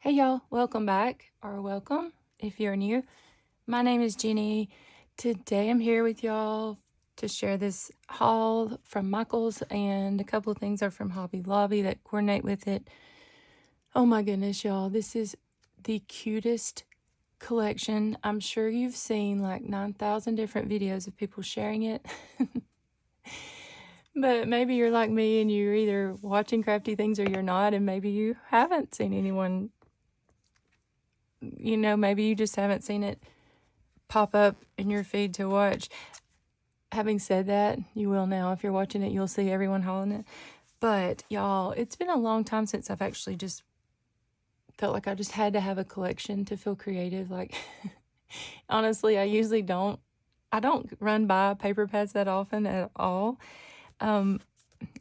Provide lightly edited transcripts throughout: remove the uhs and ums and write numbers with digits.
Hey y'all, welcome back, or welcome if you're new. My name is Jenny. Today I'm here with y'all to share this haul from Michael's, and a couple of things are from Hobby Lobby that coordinate with it. Oh my goodness, y'all, this is the cutest collection. I'm sure you've seen like 9,000 different videos of people sharing it. But maybe you're like me and you're either watching crafty things or you're not, and maybe you haven't seen anyone, maybe you just haven't seen it pop up in your feed to watch. Having said that, you will now. If you're watching it, you'll see everyone hauling it. But y'all, it's been a long time since I've actually just felt like I just had to have a collection to feel creative. Like, honestly, I don't run by paper pads that often at all. And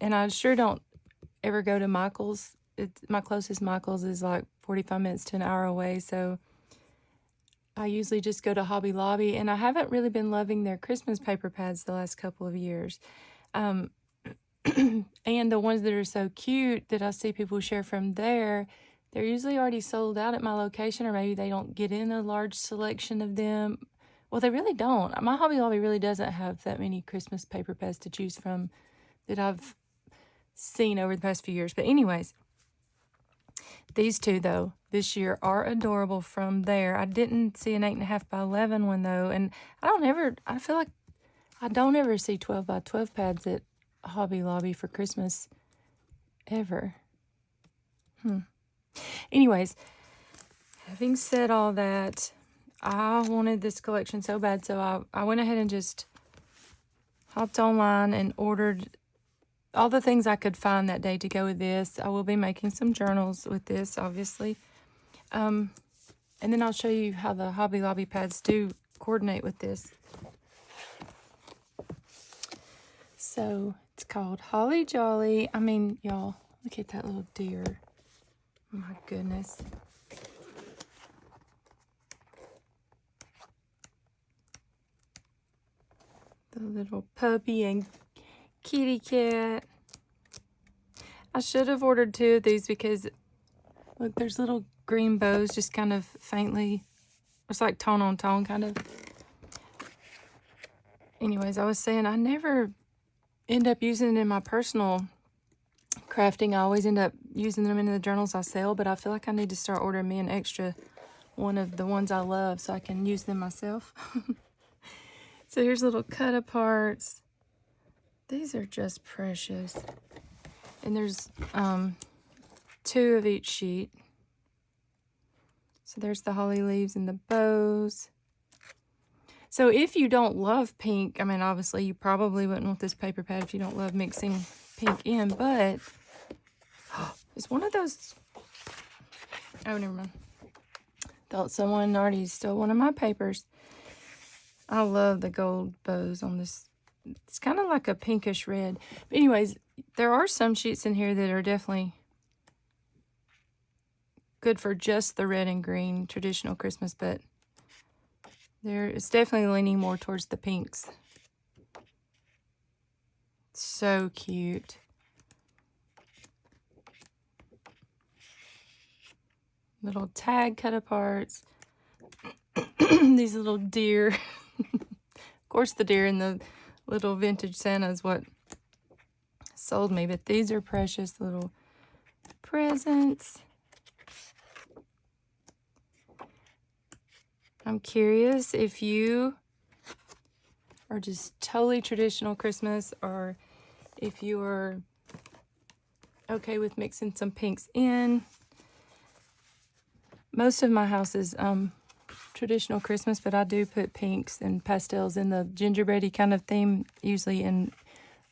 I sure don't ever go to Michael's. My closest Michael's is like 45 minutes to an hour away. So I usually just go to Hobby Lobby, and I haven't really been loving their Christmas paper pads the last couple of years. And the ones that are so cute that I see people share from there, they're usually already sold out at my location, or maybe they don't get in a large selection of them. Well, they really don't. My Hobby Lobby really doesn't have that many Christmas paper pads to choose from that I've seen over the past few years. But anyways, these two, though, this year are adorable from there. I didn't see an 8.5 by 11 one, though. And I feel like I don't ever see 12 by 12 pads at Hobby Lobby for Christmas, ever. Anyways, having said all that, I wanted this collection so bad, so I went ahead and just hopped online and ordered all the things I could find that day to go with this. I will be making some journals with this, obviously. And then I'll show you how the Hobby Lobby pads do coordinate with this. So it's called Holly Jolly. I mean, y'all, look at that little deer. My goodness. The little puppy and kitty cat. I should have ordered 2 of these because, look, there's little green bows just kind of faintly. It's like tone on tone, kind of. Anyways, I was saying I never end up using it in my personal crafting. I always end up using them in the journals I sell, but I feel like I need to start ordering me an extra one of the ones I love so I can use them myself. So here's little cut aparts. These are just precious. And there's 2 of each sheet. So there's the holly leaves and the bows. So if you don't love pink, I mean, obviously you probably wouldn't want this paper pad if you don't love mixing pink in, but it's one of those. Oh, never mind. Thought someone already stole one of my papers. I love the gold bows on this. It's kind of like a pinkish red. But anyways, there are some sheets in here that are definitely good for just the red and green traditional Christmas, but it's definitely leaning more towards the pinks. So cute. Little tag cut aparts. These little deer. Of course, the deer and the little vintage Santa is what sold me, but these are precious little presents. I'm curious if you are just totally traditional Christmas, or if you are okay with mixing some pinks in. Most of my house is traditional Christmas, but I do put pinks and pastels in the gingerbready kind of theme, usually in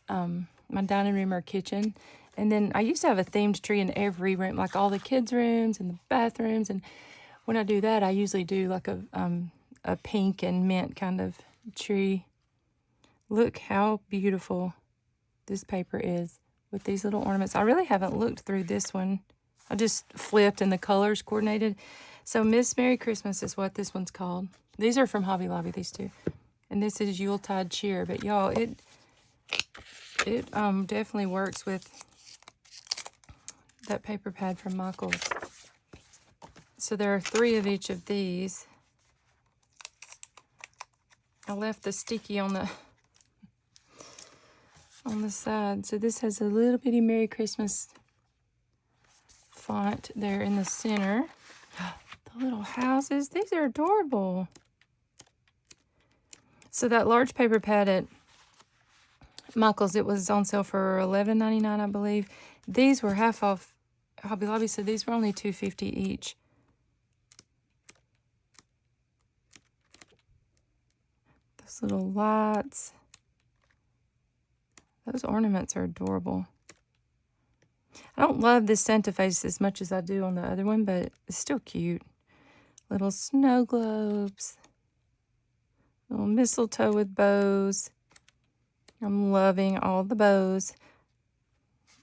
my dining room or kitchen. And then I used to have a themed tree in every room, like all the kids' rooms and the bathrooms. And when I do that, I usually do like a pink and mint kind of tree. Look how beautiful this paper is with these little ornaments. I really haven't looked through this one. I just flipped and the colors coordinated. So Miss Merry Christmas is what this one's called. These are from Hobby Lobby, these 2. And this is Yuletide Cheer. But y'all, it definitely works with that paper pad from Michael's. So there are 3 of each of these. I left the sticky on the side. So this has a little bitty Merry Christmas font there in the center. The little houses, these are adorable. So that large paper pad at Michael's, it was on sale for $11.99, I believe. These were half off Hobby Lobby, so these were only $2.50 each. Those little lights. Those ornaments are adorable. I don't love this Santa face as much as I do on the other one, but it's still cute. Little snow globes. Little mistletoe with bows. I'm loving all the bows.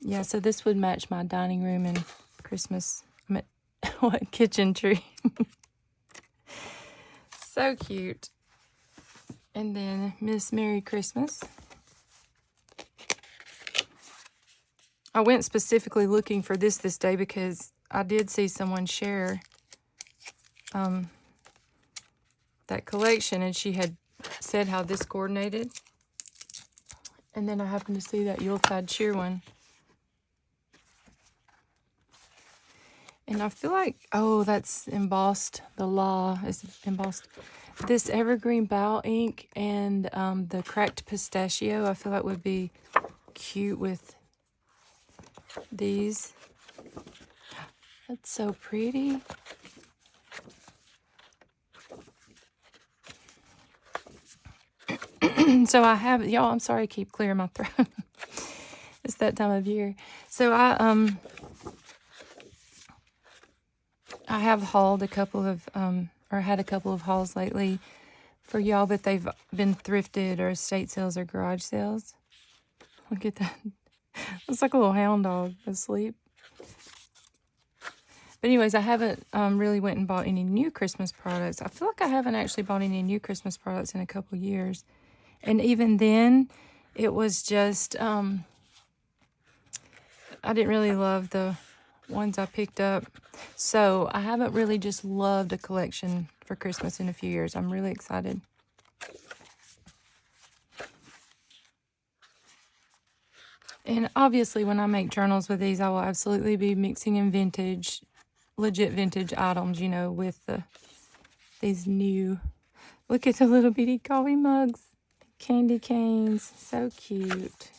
Yeah, so this would match my dining room and Christmas, what, kitchen tree. So cute. And then Miss Merry Christmas. I went specifically looking for this day because I did see someone share that collection, and she had said how this coordinated. And then I happened to see that Yuletide cheer one. And I feel like, oh, that's embossed. The law is embossed. This evergreen bough ink and the cracked pistachio, I feel like would be cute with these. That's so pretty. So I have, y'all, I'm sorry I keep clearing my throat. It's that time of year. So I have hauled a couple of, or had a couple of hauls lately for y'all, but they've been thrifted or estate sales or garage sales. Look at that. Looks like a little hound dog asleep. But anyways, I haven't really went and bought any new Christmas products. I feel like I haven't actually bought any new Christmas products in a couple years. And even then, it was just, I didn't really love the ones I picked up. So I haven't really just loved a collection for Christmas in a few years. I'm really excited. And obviously, when I make journals with these, I will absolutely be mixing in vintage, legit vintage items, you know, with these new. Look at the little bitty coffee mugs, candy canes, so cute.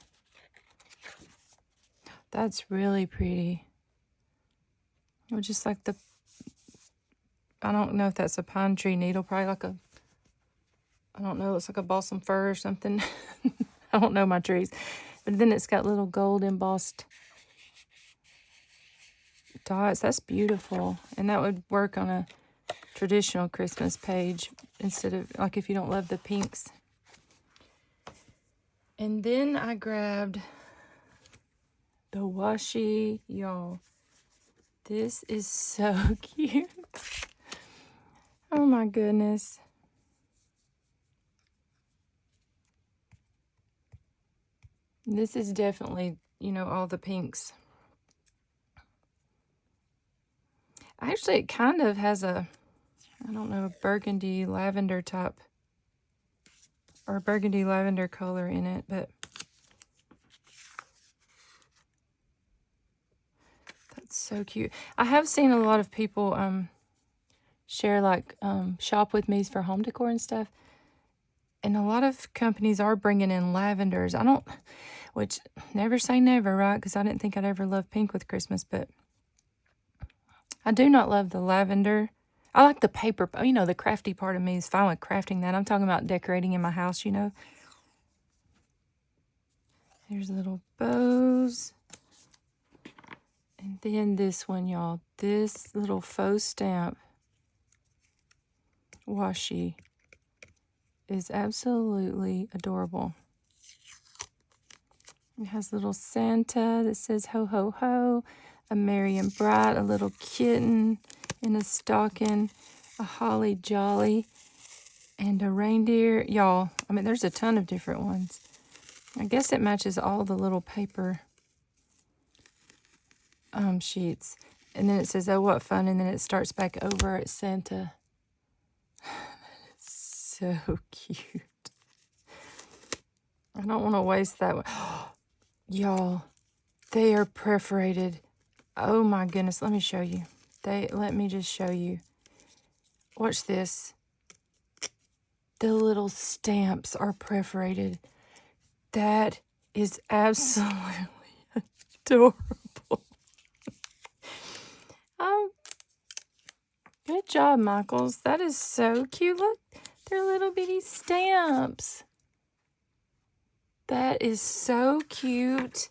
That's really pretty. Or just like the, I don't know if that's a pine tree needle, probably like a, I don't know, it's like a balsam fir or something. I don't know my trees. But then it's got little gold embossed dots. That's beautiful. And that would work on a traditional Christmas page instead of, like, if you don't love the pinks. And then I grabbed the washi. Y'all, this is so cute. Oh my goodness. This is definitely, you know, all the pinks. Actually, it kind of has a, I don't know, a burgundy lavender type or burgundy lavender color in it, but that's so cute. I have seen a lot of people share like shop with me's for home decor and stuff. And a lot of companies are bringing in lavenders. I don't, which never say never, right? Because I didn't think I'd ever love pink with Christmas, but I do not love the lavender. I like the paper, you know, the crafty part of me is fine with crafting that. I'm talking about decorating in my house, you know. There's little bows. And then this one, y'all. This little faux stamp washi is absolutely adorable. It has little Santa that says ho, ho, ho, a merry and bright, a little kitten in a stocking, a holly jolly, and a reindeer. Y'all, I mean, there's a ton of different ones. I guess it matches all the little paper sheets. And then it says, oh, what fun. And then it starts back over at Santa. So cute. I don't want to waste that one. Y'all, they are perforated. Oh my goodness. Let me show you. Let me just show you. Watch this. The little stamps are perforated. That is absolutely adorable. Good job, Michaels. That is so cute. Look, they're little bitty stamps. That is so cute.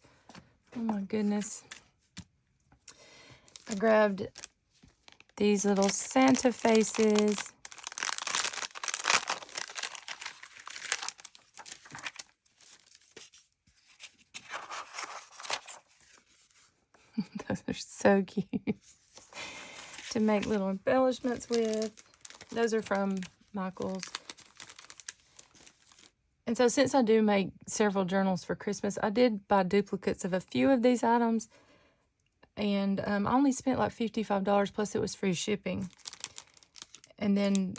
Oh my goodness. I grabbed these little Santa faces. Those are so cute. To make little embellishments with. Those are from Michaels. And so since I do make several journals for Christmas, I did buy duplicates of a few of these items. And I only spent like $55, plus it was free shipping. And then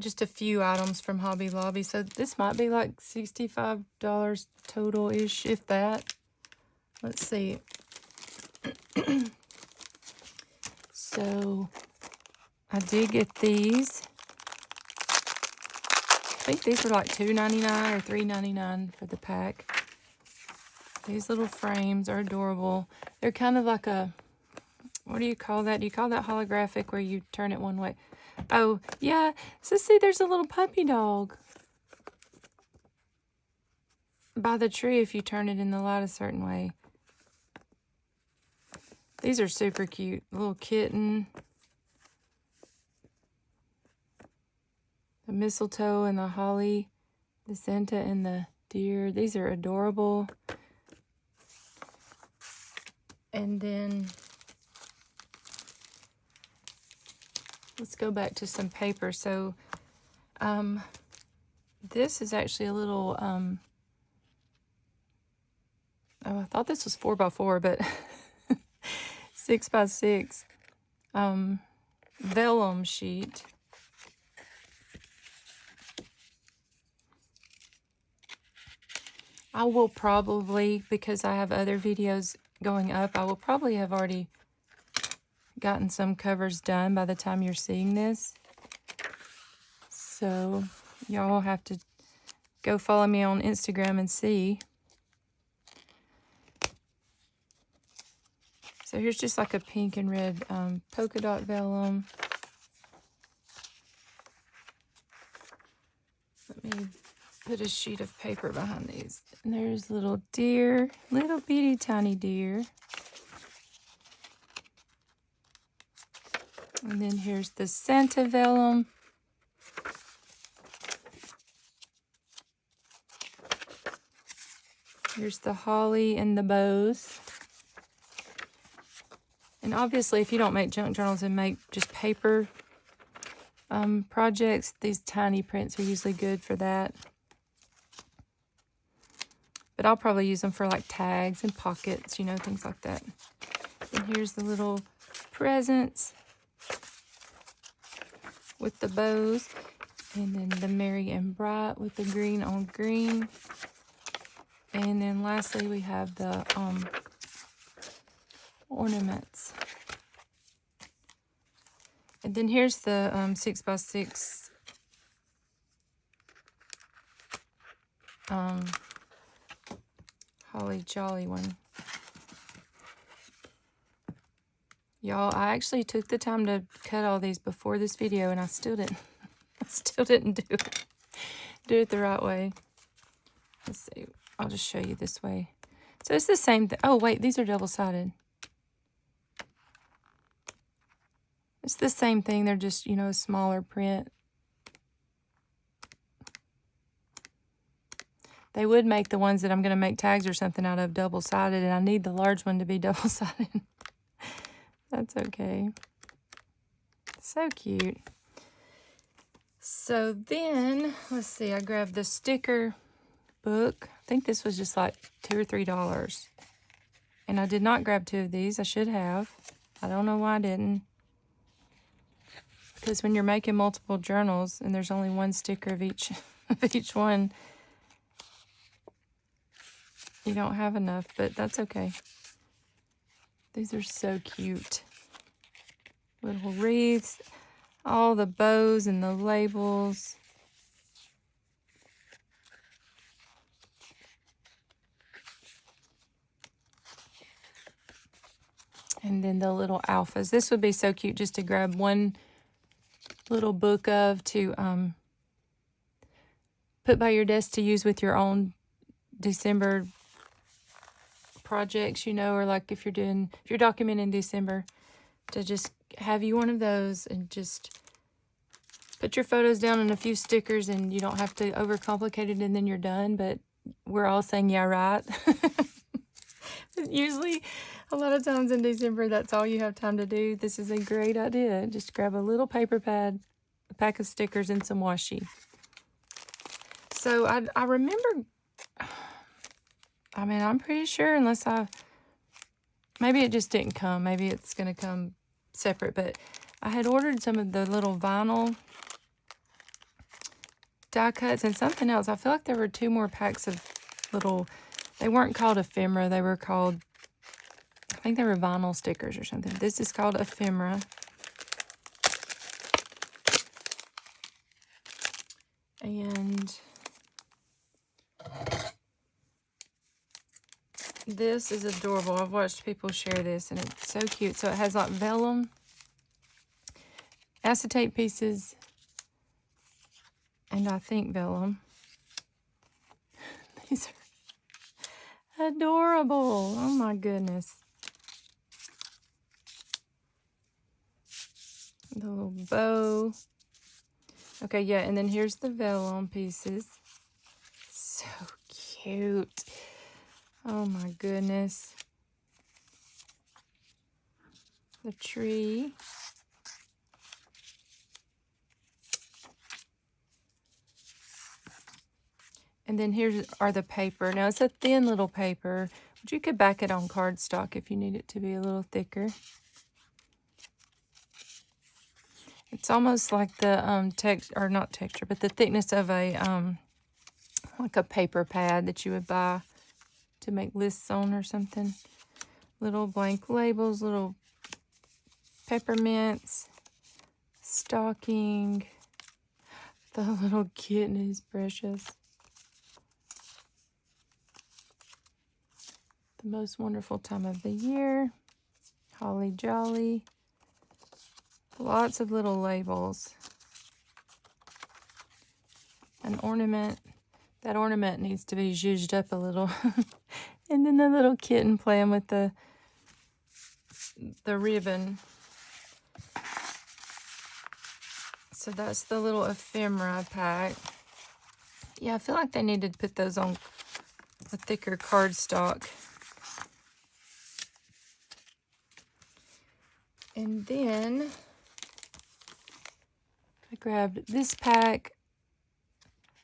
just a few items from Hobby Lobby. So this might be like $65 total-ish, if that. Let's see. So I did get these. I think these were like $2.99 or $3.99 for the pack. These little frames are adorable. They're kind of like a, what do you call that? Do you call that holographic where you turn it one way? Oh, yeah. So see, there's a little puppy dog by the tree if you turn it in the light a certain way. These are super cute. Little kitten. The mistletoe and the holly. The Santa and the deer. These are adorable. And then let's go back to some paper. So this is actually a little, oh, I thought this was 4x4, but 6x6 vellum sheet. I will probably, because I have other videos going up, I will probably have already gotten some covers done by the time you're seeing this. So y'all will have to go follow me on Instagram and see. So here's just like a pink and red polka dot vellum. Let me put a sheet of paper behind these. And there's little deer, little bitty tiny deer. And then here's the Santa vellum. Here's the holly and the bows. And obviously, if you don't make junk journals and make just paper projects, these tiny prints are usually good for that. But I'll probably use them for like tags and pockets, you know, things like that. And here's the little presents with the bows. And then the Merry and Bright with the green on green. And then lastly, we have the ornaments. And then here's the 6x6 Holly Jolly one. Y'all, I actually took the time to cut all these before this video, and I still didn't do it the right way. Let's see. I'll just show you this way. So it's the same thing. Oh, wait, these are double-sided. It's the same thing. They're just, you know, a smaller print. They would make the ones that I'm going to make tags or something out of double-sided, and I need the large one to be double-sided. That's okay. So cute. So then, let's see, I grabbed the sticker book. I think this was just like $2 or $3. And I did not grab 2 of these. I should have. I don't know why I didn't. Because when you're making multiple journals and there's only one sticker of each of each one, you don't have enough, but that's okay. These are so cute. Little wreaths, all the bows and the labels. And then the little alphas. This would be so cute just to grab one little book of to put by your desk to use with your own December projects, you know, or like if you're documenting December, to just have you one of those and just put your photos down and a few stickers, and you don't have to overcomplicate it and then you're done. But we're all saying, yeah, right. Usually, a lot of times in December, that's all you have time to do. This is a great idea. Just grab a little paper pad, a pack of stickers, and some washi. So I remember, I mean, I'm pretty sure, unless maybe it just didn't come. Maybe it's going to come separate. But I had ordered some of the little vinyl die cuts and something else. I feel like there were 2 more packs of little, they weren't called ephemera. They were called, I think they were vinyl stickers or something. This is called ephemera. And this is adorable. I've watched people share this, and it's so cute. So it has like vellum, acetate pieces, and I think vellum. These are adorable. Oh my goodness. The little bow. Okay, yeah, and then here's the vellum pieces. So cute. Oh my goodness. The tree. And then here are the paper. Now it's a thin little paper, but you could back it on cardstock if you need it to be a little thicker. It's almost like the not texture, but the thickness of a like a paper pad that you would buy to make lists on or something. Little blank labels, little peppermints, stocking. The little kitten is precious. The most wonderful time of the year. Holly jolly. Lots of little labels. An ornament. That ornament needs to be zhuzhed up a little. And then the little kitten playing with the ribbon. So that's the little ephemera pack. Yeah, I feel like they needed to put those on a thicker cardstock. And then I grabbed this pack.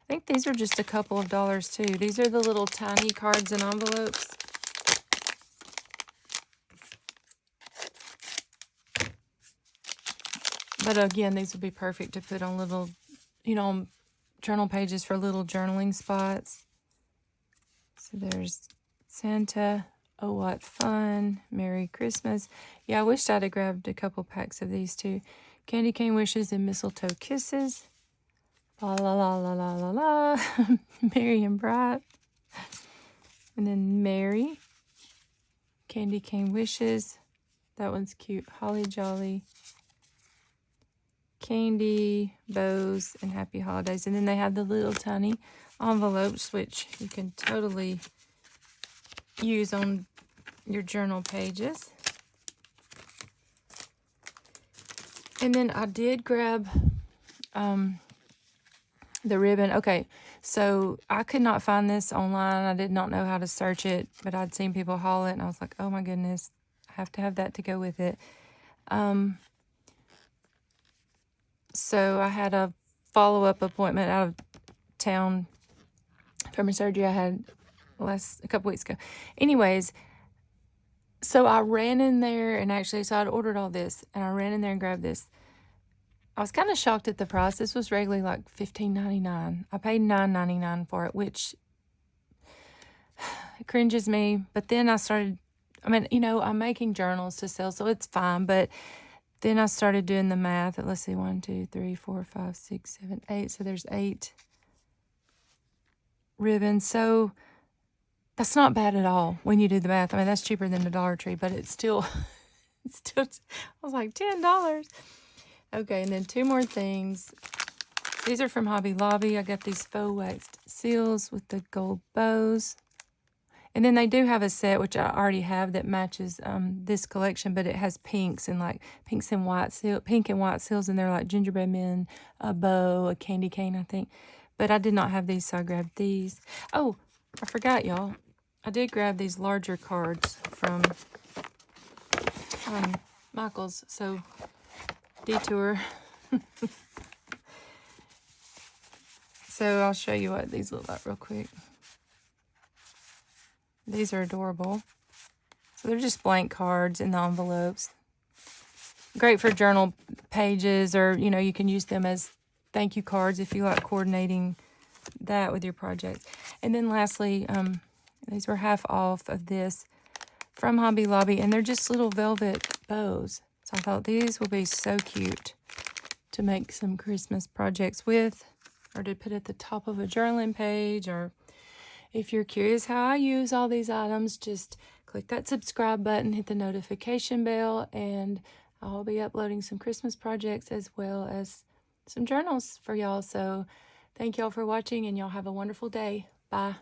I think these are just a couple of dollars too. These are the little tiny cards and envelopes. But again, these would be perfect to put on little, you know, journal pages for little journaling spots. So there's Santa, oh what fun, Merry Christmas. Yeah, I wished I'd have grabbed a couple packs of these too. Candy cane wishes and mistletoe kisses. La la la la la la la. Merry and bright. And then Mary. Candy cane wishes. That one's cute. Holly jolly. Candy, bows, and happy holidays. And then they have the little tiny envelopes, which you can totally use on your journal pages. And then I did grab the ribbon. Okay, so I could not find this online. I did not know how to search it, but I'd seen people haul it, and I was like, oh my goodness, I have to have that to go with it. So I had a follow-up appointment out of town from a surgery I had a couple weeks ago. Anyways, So I ran in there and actually, so I'd ordered all this and I ran in there and grabbed this. I was kind of shocked at the price. This was regularly like $15.99. I paid $9.99 for it, which cringes me. But then I started, I mean, you know, I'm making journals to sell, so it's fine. But then I started doing the math. Let's see, 1, 2, 3, 4, 5, 6, 7, 8. So there's 8 ribbons. So that's not bad at all when you do the math. I mean, that's cheaper than the Dollar Tree, but it's still, I was like, $10. Okay, and then 2 more things. These are from Hobby Lobby. I got these faux waxed seals with the gold bows. And then they do have a set, which I already have, that matches this collection, but it has pinks and like pinks and white seal, pink and white seals, and they're like gingerbread men, a bow, a candy cane, I think. But I did not have these, so I grabbed these. Oh, I forgot, y'all. I did grab these larger cards from Michael's, so detour. So I'll show you what these look like real quick. These are adorable. So they're just blank cards in the envelopes. Great for journal pages, or, you know, you can use them as thank you cards if you like coordinating that with your project. And then lastly, these were half off of this from Hobby Lobby, and they're just little velvet bows. So I thought these will be so cute to make some Christmas projects with, or to put at the top of a journaling page. Or if you're curious how I use all these items, just click that subscribe button, hit the notification bell, and I'll be uploading some Christmas projects as well as some journals for y'all. So thank y'all for watching, and y'all have a wonderful day. Bye.